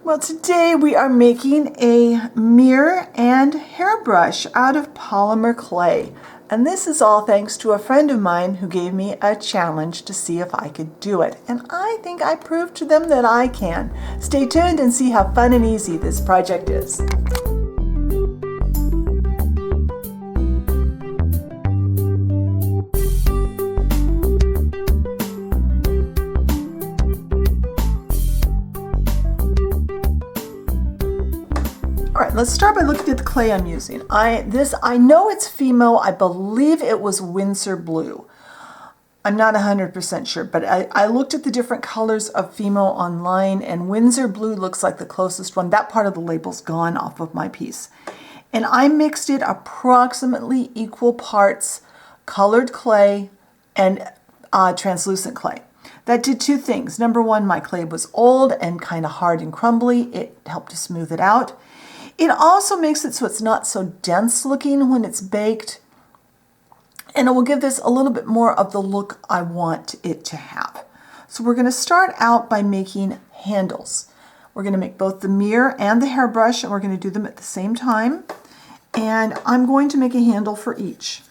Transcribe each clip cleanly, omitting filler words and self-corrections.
Well, today we are making a mirror and hairbrush out of polymer clay. And this is all thanks to a friend of mine who gave me a challenge to see if I could do it. And I think I proved to them that I can. Stay tuned and see how fun and easy this project is. All right, let's start by looking at the clay I'm using. I know it's Fimo. I believe it was Winsor Blue. I'm not 100% sure, but I looked at the different colors of Fimo online, and Winsor Blue looks like the closest one. That part of the label's gone off of my piece. And I mixed it approximately equal parts colored clay and translucent clay. That did two things. Number one, my clay was old and kind of hard and crumbly. It helped to smooth it out. It also makes it so it's not so dense looking when it's baked, and it will give this a little bit more of the look I want it to have. So we're going to start out by making handles. We're going to make both the mirror and the hairbrush, and we're going to do them at the same time. And I'm going to make a handle for each.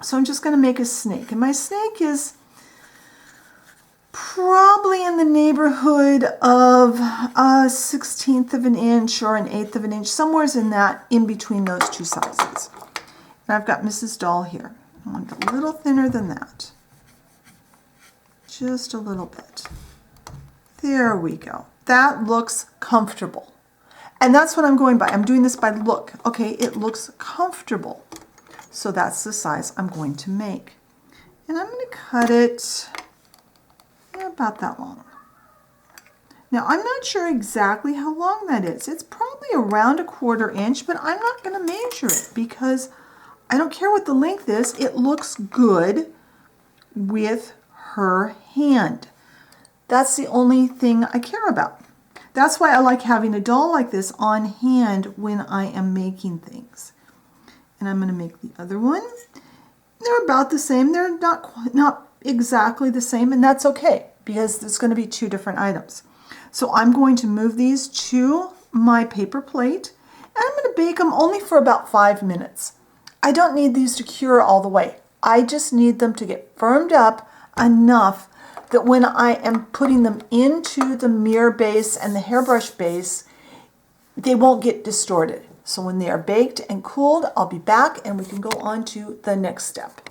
So I'm just going to make a snake, and my snake is probably in the neighborhood of a 1/16 of an inch or an 1/8 of an inch, somewhere in that, in between those two sizes. And I've got Mrs. Doll here. I want it a little thinner than that. Just a little bit. There we go. That looks comfortable. And that's what I'm going by. I'm doing this by look. Okay, it looks comfortable. So that's the size I'm going to make. And I'm going to cut it about that long. Now I'm not sure exactly how long that is. It's probably around 1/4 inch, but I'm not going to measure it because I don't care what the length is. It looks good with her hand. That's the only thing I care about. That's why I like having a doll like this on hand when I am making things. And I'm going to make the other one. They're about the same. They're not exactly the same, and that's okay because there's going to be two different items. So I'm going to move these to my paper plate, and I'm going to bake them only for about 5 minutes. I don't need these to cure all the way. I just need them to get firmed up enough that when I am putting them into the mirror base and the hairbrush base, they won't get distorted. So when they are baked and cooled, I'll be back and we can go on to the next step.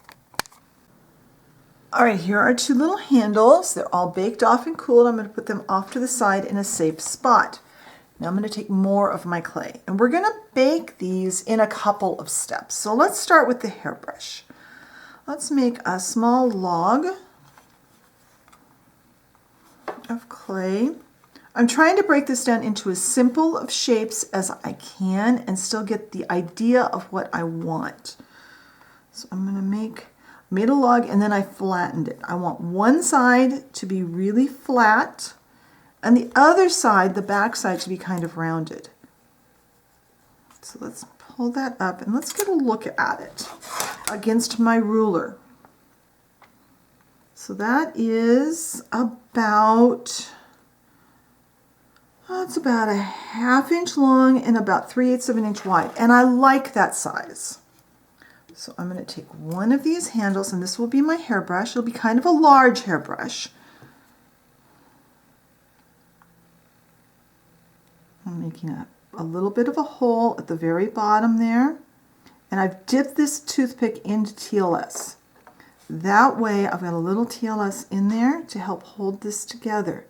All right, here are two little handles. They're all baked off and cooled. I'm going to put them off to the side in a safe spot. Now I'm going to take more of my clay, and we're going to bake these in a couple of steps. So let's start with the hairbrush. Let's make a small log of clay. I'm trying to break this down into as simple of shapes as I can and still get the idea of what I want. So I'm going to made a log, and then I flattened it. I want one side to be really flat and the other side, the back side, to be kind of rounded. So let's pull that up and let's get a look at it against my ruler. So that is about, it's about a 1/2 inch long and about 3/8 of an inch wide. And I like that size. So I'm going to take one of these handles, and this will be my hairbrush. It'll be kind of a large hairbrush. I'm making a little bit of a hole at the very bottom there. And I've dipped this toothpick into TLS. That way I've got a little TLS in there to help hold this together.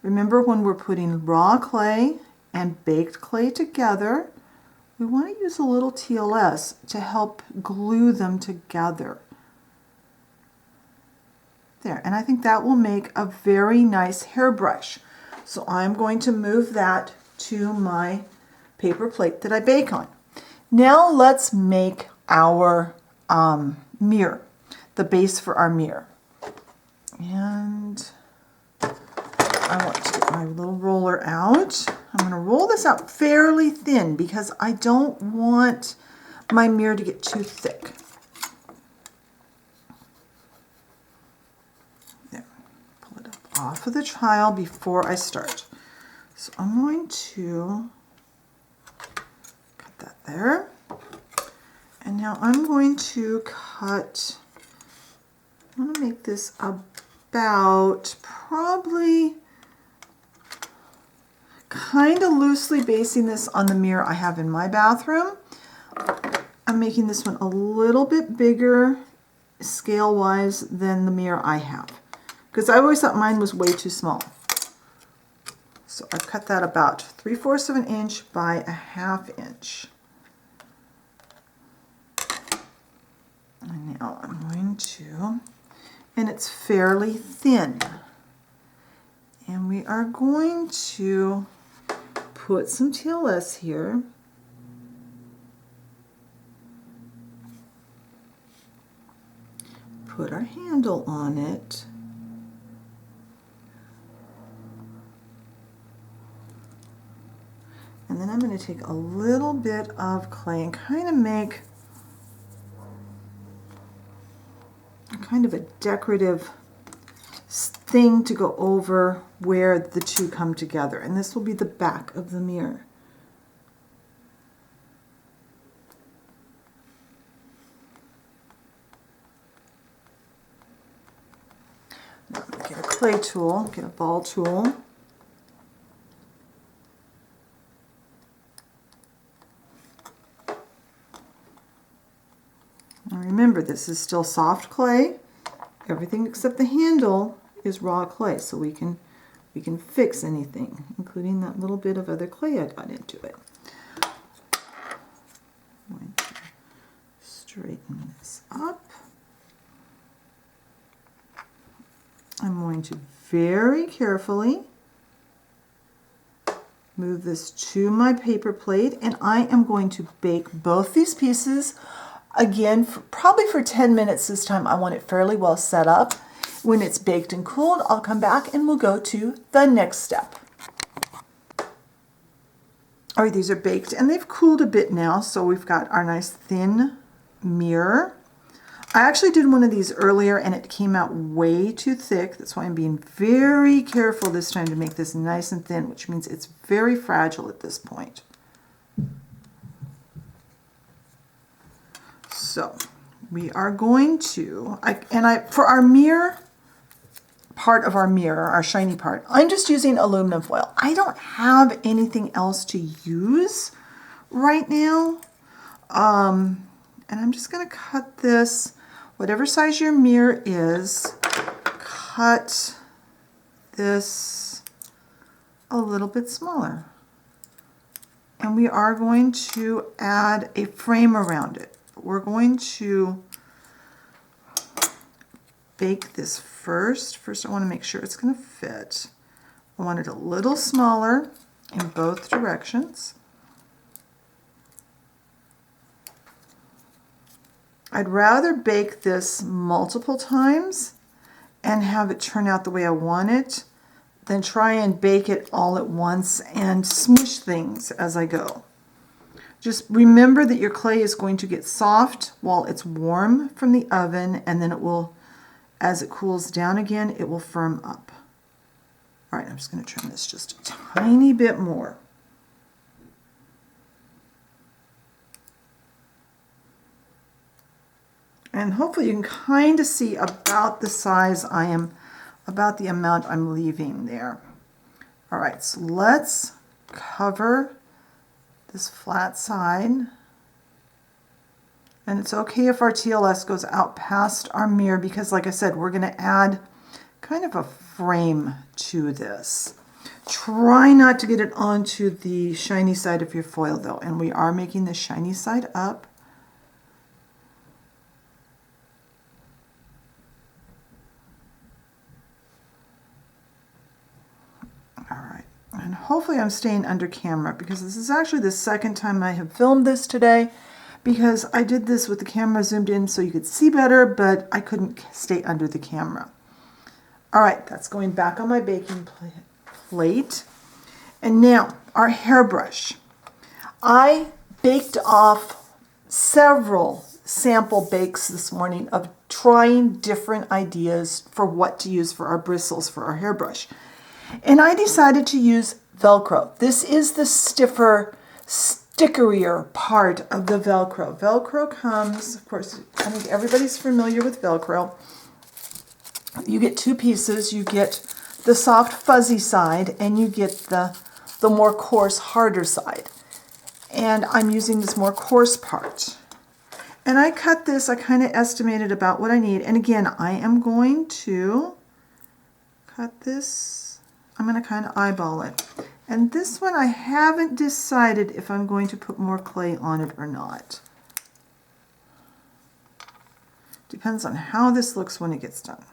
Remember, when we're putting raw clay and baked clay together, we want to use a little TLS to help glue them together. There, and I think that will make a very nice hairbrush. So I'm going to move that to my paper plate that I bake on. Now let's make our mirror, the base for our mirror. And I want to get my little roller out. I'm going to roll this out fairly thin because I don't want my mirror to get too thick. There, pull it up off of the tile before I start. So I'm going to cut that there. And now I'm going to cut, I want to make this about probably kind of loosely basing this on the mirror I have in my bathroom. I'm making this one a little bit bigger scale-wise than the mirror I have, because I always thought mine was way too small. So I've cut that about 3/4 of an inch by 1/2 inch. And now I'm going to, and it's fairly thin. And we are going to put some TLS here. Put our handle on it. And then I'm going to take a little bit of clay and kind of make kind of a decorative thing to go over where the two come together. And this will be the back of the mirror. Now I'm going to get a clay tool, get a ball tool. Now remember, this is still soft clay. Everything except the handle is raw clay, so we can fix anything, including that little bit of other clay I got into it. I'm going to straighten this up. I'm going to very carefully move this to my paper plate, and I am going to bake both these pieces again, probably for 10 minutes this time. I want it fairly well set up. When it's baked and cooled, I'll come back and we'll go to the next step. All right, these are baked and they've cooled a bit now, so we've got our nice thin mirror. I actually did one of these earlier and it came out way too thick. That's why I'm being very careful this time to make this nice and thin, which means it's very fragile at this point. So we are going to, for our mirror, part of our mirror, our shiny part, I'm just using aluminum foil. I don't have anything else to use right now. And I'm just going to cut this, whatever size your mirror is, cut this a little bit smaller. And we are going to add a frame around it. We're going to bake this first. First I want to make sure it's going to fit. I want it a little smaller in both directions. I'd rather bake this multiple times and have it turn out the way I want it than try and bake it all at once and smush things as I go. Just remember that your clay is going to get soft while it's warm from the oven, and then it will, as it cools down again, it will firm up. All right, I'm just going to trim this just a tiny bit more. And hopefully you can kind of see about the size I am, about the amount I'm leaving there. All right, so let's cover this flat side. And it's okay if our TLS goes out past our mirror because, like I said, we're going to add kind of a frame to this. Try not to get it onto the shiny side of your foil though, and we are making the shiny side up. All right. And hopefully I'm staying under camera because this is actually the second time I have filmed this today, because I did this with the camera zoomed in so you could see better, but I couldn't stay under the camera. All right, that's going back on my baking plate. And now our hairbrush. I baked off several sample bakes this morning of trying different ideas for what to use for our bristles for our hairbrush. And I decided to use Velcro. This is the stiffer, stickerier part of the Velcro. Velcro comes, of course, I think everybody's familiar with Velcro. You get two pieces. You get the soft, fuzzy side, and you get the more coarse, harder side. And I'm using this more coarse part. And I cut this, I kind of estimated about what I need. And again, I am going to cut this, I'm going to kind of eyeball it. And this one, I haven't decided if I'm going to put more clay on it or not. Depends on how this looks when it gets done.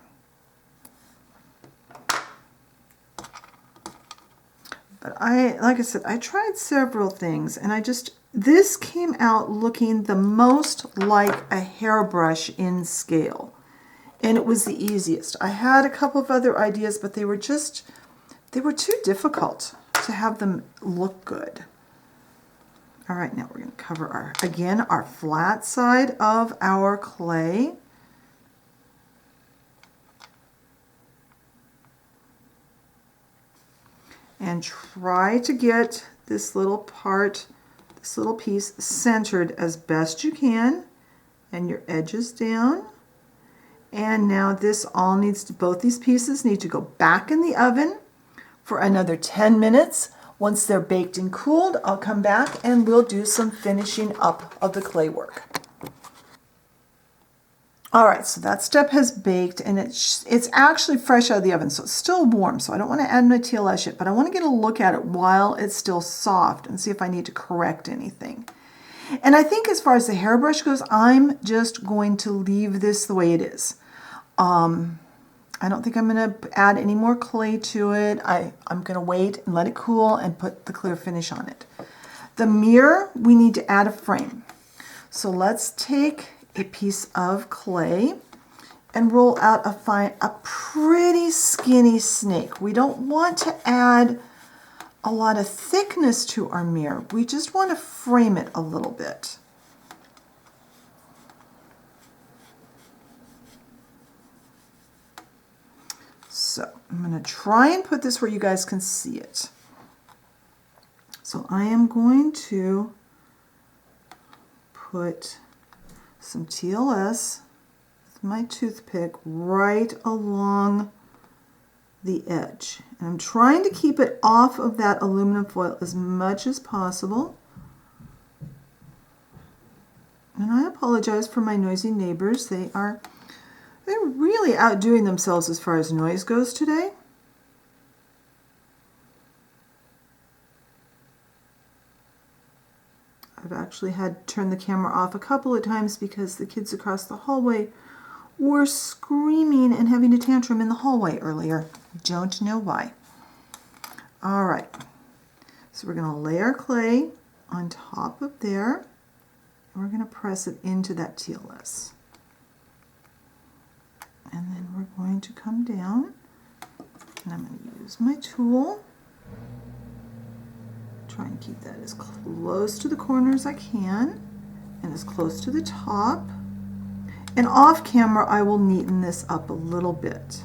But like I said, I tried several things, and this came out looking the most like a hairbrush in scale. And it was the easiest. I had a couple of other ideas, but they were too difficult to have them look good. All right, now we're going to cover our flat side of our clay. And try to get this little part, this little piece centered as best you can, and your edges down. And now both these pieces need to go back in the oven for another 10 minutes. Once they're baked and cooled, I'll come back and we'll do some finishing up of the clay work. All right, so that step has baked, and it's actually fresh out of the oven, so it's still warm. So I don't want to add my TLS yet, but I want to get a look at it while it's still soft and see if I need to correct anything. And I think as far as the hairbrush goes, I'm just going to leave this the way it is. I don't think I'm going to add any more clay to it. I'm going to wait and let it cool and put the clear finish on it. The mirror, we need to add a frame. So let's take a piece of clay and roll out a pretty skinny snake. We don't want to add a lot of thickness to our mirror. We just want to frame it a little bit. So I'm going to try and put this where you guys can see it. So I am going to put some TLS with my toothpick right along the edge. And I'm trying to keep it off of that aluminum foil as much as possible. And I apologize for my noisy neighbors. They're really outdoing themselves as far as noise goes today. I've actually had to turn the camera off a couple of times because the kids across the hallway were screaming and having a tantrum in the hallway earlier. Don't know why. All right, so we're going to lay our clay on top of there, and we're going to press it into that TLS. And then we're going to come down, and I'm going to use my tool. Try and keep that as close to the corner as I can and as close to the top. And off camera, I will neaten this up a little bit.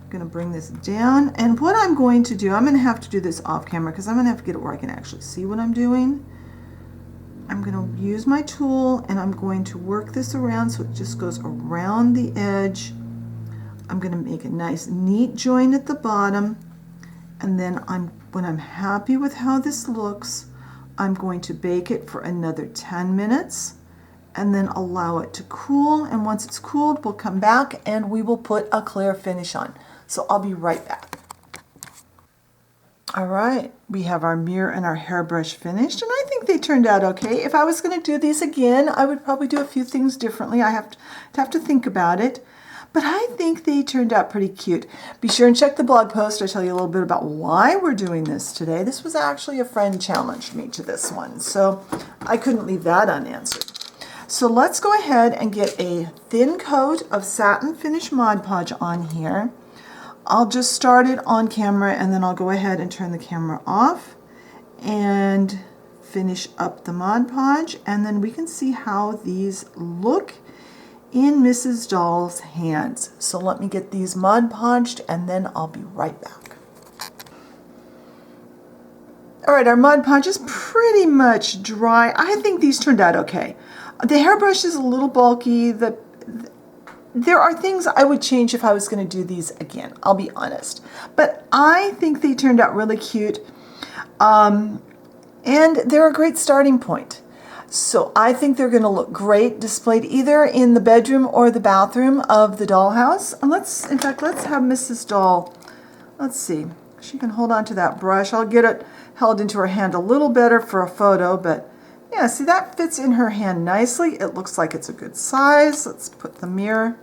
I'm going to bring this down, and what I'm going to do, I'm going to have to do this off camera because I'm going to have to get it where I can actually see what I'm doing. I'm going to use my tool, and I'm going to work this around so it just goes around the edge. I'm going to make a nice neat joint at the bottom, and then when I'm happy with how this looks, I'm going to bake it for another 10 minutes and then allow it to cool. And once it's cooled, we'll come back and we will put a clear finish on. So I'll be right back. All right, we have our mirror and our hairbrush finished, and I think they turned out okay. If I was going to do these again, I would probably do a few things differently. I have to think about it. But I think they turned out pretty cute. Be sure and check the blog post. I tell you a little bit about why we're doing this today. This was actually a friend challenged me to this one, so I couldn't leave that unanswered. So let's go ahead and get a thin coat of satin finish Mod Podge on here. I'll just start it on camera, and then I'll go ahead and turn the camera off and finish up the Mod Podge, and then we can see how these look in Mrs. Doll's hands. So let me get these Mod Podged, and then I'll be right back. All right, our Mod Podge is pretty much dry. I think these turned out okay. The hairbrush is a little bulky. There are things I would change if I was going to do these again, I'll be honest. But I think they turned out really cute. And they're a great starting point. So I think they're going to look great displayed either in the bedroom or the bathroom of the dollhouse. And in fact, let's have Mrs. Doll, let's see, she can hold on to that brush. I'll get it held into her hand a little better for a photo, but yeah, see, that fits in her hand nicely. It looks like it's a good size. Let's put the mirror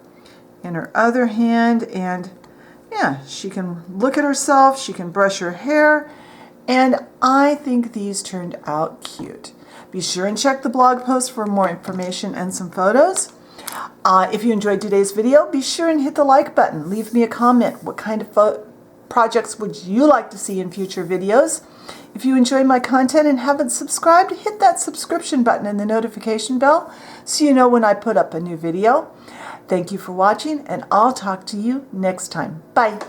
in her other hand, and yeah, she can look at herself, she can brush her hair, and I think these turned out cute. Be sure and check the blog post for more information and some photos. If you enjoyed today's video, be sure and hit the like button. Leave me a comment. What kind of projects would you like to see in future videos? If you enjoy my content and haven't subscribed, hit that subscription button and the notification bell so you know when I put up a new video. Thank you for watching, and I'll talk to you next time. Bye.